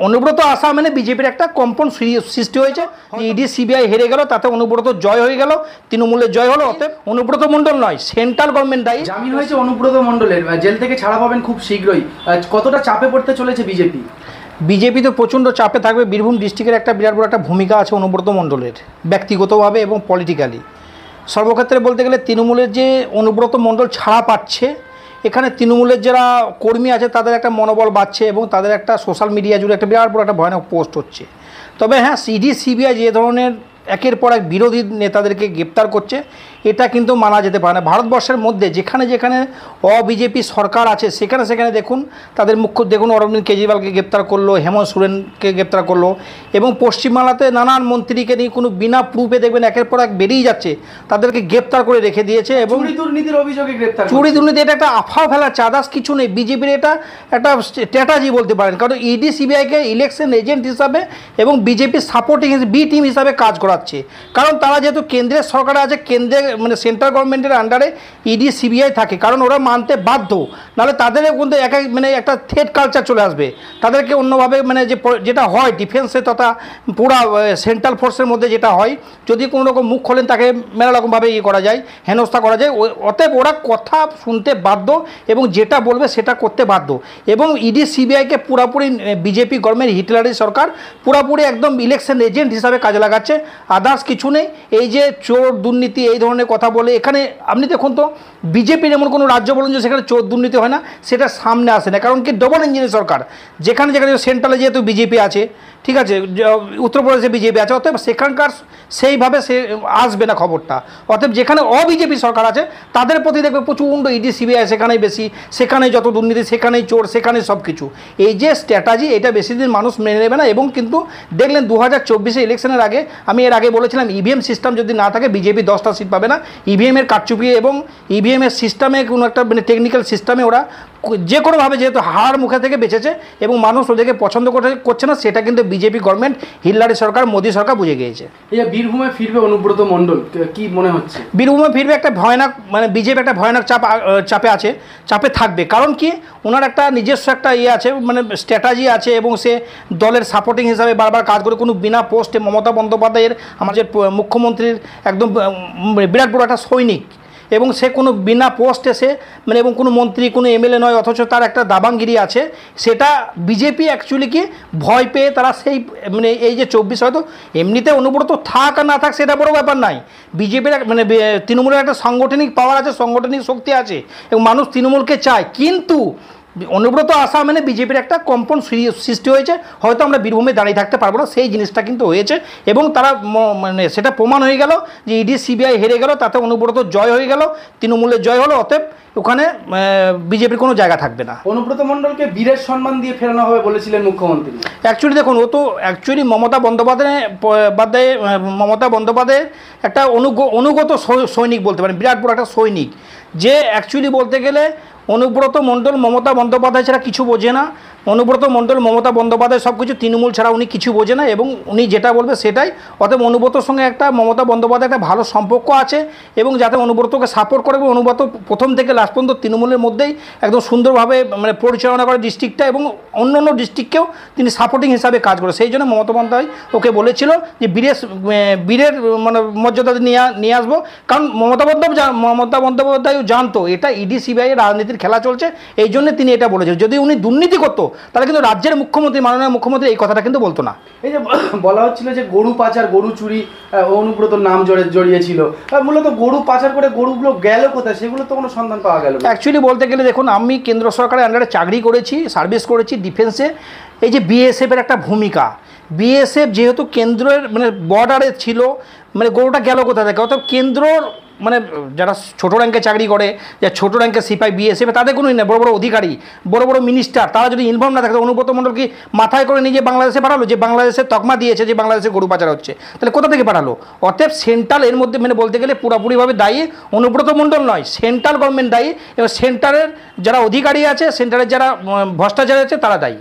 অনুব্রত আসা মানে বিজেপির একটা কম্পন সৃষ্টি হয়েছে। ইডি সিবিআই হেরে গেল, তাতে অনুব্রত জয় হয়ে গেল, তৃণমূলের জয় হলো। অতএব অনুব্রত মণ্ডল নয়, সেন্ট্রাল গভর্নমেন্ট দায়ী। জামিন হয়েছে অনুব্রত মণ্ডলের, জেল থেকে ছাড়া পাবেন খুব শীঘ্রই। কতটা চাপে পড়তে চলেছে বিজেপি? বিজেপি তো প্রচণ্ড চাপে থাকবে। বীরভূম ডিস্ট্রিক্টের একটা বিরাট বড় একটা ভূমিকা আছে অনুব্রত মণ্ডলের, ব্যক্তিগতভাবে এবং পলিটিক্যালি। সর্বক্ষেত্রে বলতে গেলে তৃণমূলের যে অনুব্রত মণ্ডল ছাড়া পাচ্ছে, এখানে তৃণমূলের যারা কর্মী আছে তাদের একটা মনোবল বাড়ছে এবং তাদের একটা সোশ্যাল মিডিয়া জুড়ে একটা বিরাট বড় একটা ভয়ানক পোস্ট হচ্ছে। তবে হ্যাঁ, ইডি সিবিআই যে ধরনের একের পর এক বিরোধী নেতাদেরকে গ্রেপ্তার করছে, এটা কিন্তু মানা যেতে পারে না। ভারতবর্ষের মধ্যে যেখানে যেখানে বিজেপি সরকার আছে সেখানে সেখানে দেখুন তাদের মুখ্য, দেখুন অরবিন্দ কেজরিওয়ালকে গ্রেপ্তার করলো, হেমন্ত সোরেনকে গ্রেপ্তার করলো, এবং পশ্চিমবাংলাতে নানান মন্ত্রীকে নিয়ে কোনো বিনা প্রুফে দেখবেন একের পর এক বেরিয়ে যাচ্ছে, তাদেরকে গ্রেপ্তার করে রেখে দিয়েছে। এবং চুরি দুর্নীতির অভিযোগে গ্রেপ্তার, চুরি দুর্নীতি, এটা একটা আফা ফেলা চাঁদাস কিছু নেই। বিজেপির এটা একটা স্ট্র্যাটাজি বলতে পারেন, কারণ ইডি সিবিআইকে ইলেকশন এজেন্ট হিসাবে এবং বিজেপির সাপোর্টিং বি টিম হিসাবে কাজ করাচ্ছে। কারণ তারা যেহেতু কেন্দ্রের সরকারে আছে, কেন্দ্রে মানে সেন্ট্রাল গভর্নমেন্টের আন্ডারে ইডি সিবিআই থাকে, কারণ ওরা মানতে বাধ্য, নাহলে তাদের মধ্যে মানে একটা থ্রেট কালচার চলে আসবে। তাদেরকে অন্যভাবে মানে যেটা হয় ডিফেন্সে তথা পুরা সেন্ট্রাল ফোর্সের মধ্যে যেটা হয়, যদি কোনো রকম মুখ খোলেন তাকে মেলা রকমভাবে করা যায়, হেনস্থা করা যায়। অতএব ওরা কথা শুনতে বাধ্য এবং যেটা বলবে সেটা করতে বাধ্য। এবং ইডি সিবিআইকে পুরাপুরি বিজেপি গভর্নমেন্ট, হিটলারি সরকার পুরাপুরি একদম ইলেকশন এজেন্ট হিসাবে কাজে লাগাচ্ছে, আদার্স কিছু নেই। এই যে চোর দুর্নীতি এই ধরনের কথা বলে, এখানে আপনি দেখুন তো বিজেপির এমন কোনো রাজ্য বলুন যে সেখানে চোর দুর্নীতি হয় না, সেটা সামনে আসে না। কারণ কি, ডবল ইঞ্জিনের সরকার, যেখানে যেখানে সেন্ট্রালে যেহেতু বিজেপি আছে, ঠিক আছে, উত্তরপ্রদেশে বিজেপি আছে, অতএব সেখানকার সেইভাবে সে আসবে না খবরটা। অতএব যেখানে বিজেপি সরকার আছে তাদের প্রতি দেখবে প্রচণ্ড ইডি সিবিআই, সেখানেই বেশি, সেখানেই যত দুর্নীতি, সেখানেই চোর, সেখানেই সব কিছু। এই যে স্ট্র্যাটাজি, এটা বেশি দিন মানুষ মেনে নেবে না। এবং কিন্তু দেখলেন 2024 ইলেকশনের আগে, আমি এর আগে বলেছিলাম ইভিএম সিস্টেম যদি না থাকে বিজেপি 10টা সিট পাবে না। ইভিএমের কারচুপি এবং ইভিএমের সিস্টেমে কোনো একটা মানে টেকনিক্যাল সিস্টেমে ওরা যে কোনোভাবে যেহেতু হার মুখে থেকে বেঁচেছে এবং মানুষ ওদেরকে পছন্দ করছে না, সেটা কিন্তু বিজেপি গভর্নমেন্ট, হিটলারি সরকার, মোদী সরকার বুঝে গিয়েছে। এই বীরভূমে ফিরবে অনুব্রত মণ্ডল, কি মনে হচ্ছে? বীরভূমে ফিরবে একটা ভয়ানক, মানে বিজেপি একটা ভয়ানক চাপে আছে, চাপে থাকবে। কারণ কি, ওনার একটা নিজস্ব একটা আছে, মানে স্ট্র্যাটাজি আছে এবং সে দলের সাপোর্টিং হিসাবে বারবার কাজ করে। কোনো বিনা পোস্টে মমতা বন্দ্যোপাধ্যায়ের, আমাদের মুখ্যমন্ত্রীর একদম বিরাট বড় একটা সৈনিক, এবং সে কোনো বিনা পোস্টে সে মানে এবং কোনো মন্ত্রী, কোনো এমএলএ নয়, অথচ তার একটা দাবাঙ্গিরি আছে। সেটা বিজেপি অ্যাকচুয়ালি কি ভয় পেয়ে তারা সেই মানে এই যে 24 হয়তো এমনিতে অনুব্রত থাক আর না থাক সেটা বড় ব্যাপার নাই। বিজেপির মানে তৃণমূলের একটা সাংগঠনিক পাওয়ার আছে, সাংগঠনিক শক্তি আছে এবং মানুষ তৃণমূলকে চায়। কিন্তু অনুব্রত আসা মানে বিজেপির একটা কম্পন সৃষ্টি হয়েছে, হয়তো আমরা বীরভূমে দাঁড়িয়ে থাকতে পারবো না, সেই জিনিসটা কিন্তু হয়েছে। এবং তারা মানে সেটা প্রমাণ হয়ে গেল যে ইডি সিবিআই হেরে গেল, তাতে অনুব্রত জয় হয়ে গেল, তৃণমূলের জয় হলো। অতএব ওখানে বিজেপির কোনো জায়গা থাকবে না। অনুব্রত মণ্ডলকে বীরের সম্মান দিয়ে ফেরানো হবে বলেছিলেন মুখ্যমন্ত্রী। অ্যাকচুয়ালি দেখুন, ও তো অ্যাকচুয়ালি মমতা বন্দ্যোপাধ্যায়ের একটা অনুগত সৈনিক বলতে পারেন, বিরাট বড় একটা সৈনিক, যে অ্যাকচুয়ালি বলতে গেলে অনুব্রত মণ্ডল মমতা বন্দ্যোপাধ্যায় ছাড়া কিছু বোঝে না। অনুব্রত মণ্ডল মমতা বন্দ্যোপাধ্যায় সব কিছু, তৃণমূল ছাড়া উনি কিছু বোঝে না এবং উনি যেটা বলবে সেটাই। অতএব অনুব্রতর সঙ্গে একটা মমতা বন্দ্যোপাধ্যায় একটা ভালো সম্পর্ক আছে এবং যাতে অনুব্রতকে সাপোর্ট করে, এবং অনুব্রত প্রথম থেকে লাস্ট পর্যন্ত তৃণমূলের মধ্যেই একদম সুন্দরভাবে মানে পরিচালনা করে ডিস্ট্রিক্টটা, এবং অন্য অন্য ডিস্ট্রিক্টকেও তিনি সাপোর্টিং হিসাবে কাজ করে। সেই জন্য মমতা বন্দ্যোপাধ্যায় ওকে বলেছিল যে বীরের মানে মর্যাদা নিয়ে আসবো। কারণ মমতা বন্দ্যোপাধ্যায়ও জানতো এটা ইডি সিবিআই রাজনীতির খেলা চলছে, এই জন্য তিনি এটা বলেছেন। যদি উনি দুর্নীতি করতো তাহলে কিন্তু রাজ্যের মুখ্যমন্ত্রী, মাননীয় মুখ্যমন্ত্রী এই কথাটা কিন্তু বলতো না। এই যে বলা হচ্ছিল যে গরু পাচার, গরু চুরি অনুব্রতর নাম জড়িয়েছিল, মূলত গরু পাচার করে গরুগুলো গেল কোথায়, সেগুলো তো কোনো সন্ধান পাওয়া গেল না। অ্যাকচুয়ালি বলতে গেলে দেখুন, আমি কেন্দ্র সরকারের আন্ডারে চাকরি করেছি, সার্ভিস করেছি ডিফেন্সে। এই যে বিএসএফের একটা ভূমিকা, বিএসএফ যেহেতু কেন্দ্রের মানে বর্ডারে ছিল, মানে গরুটা গেল কোথায় থেকে, অর্থাৎ কেন্দ্রর মানে যারা ছোটো র্যাঙ্কে চাকরি করে, যারা ছোটো র্যাঙ্কের সিপাই বিএসএফ, তাদের কোনোই না, বড় বড় অধিকারী, বড় বড় মিনিস্টার, তারা যদি ইনভলভ না থাকে, অনুব্রত মণ্ডল কি মাথায় করে নিজে বাংলাদেশে পাঠালো, যে বাংলাদেশের তকমা দিয়েছে যে বাংলাদেশে গরু পাচার হচ্ছে, তাহলে কোথা থেকে পাঠালো? অতএব সেন্ট্রাল এর মধ্যে মানে বলতে গেলে পুরোপুরিভাবে দায়ী অনুব্রত মণ্ডল নয়, সেন্ট্রাল গভর্নমেন্ট দায়ী, এবং সেন্টারের যারা অধিকারী আছে, সেন্টারের যারা ভ্রষ্টাচার আছে তারা দায়ী।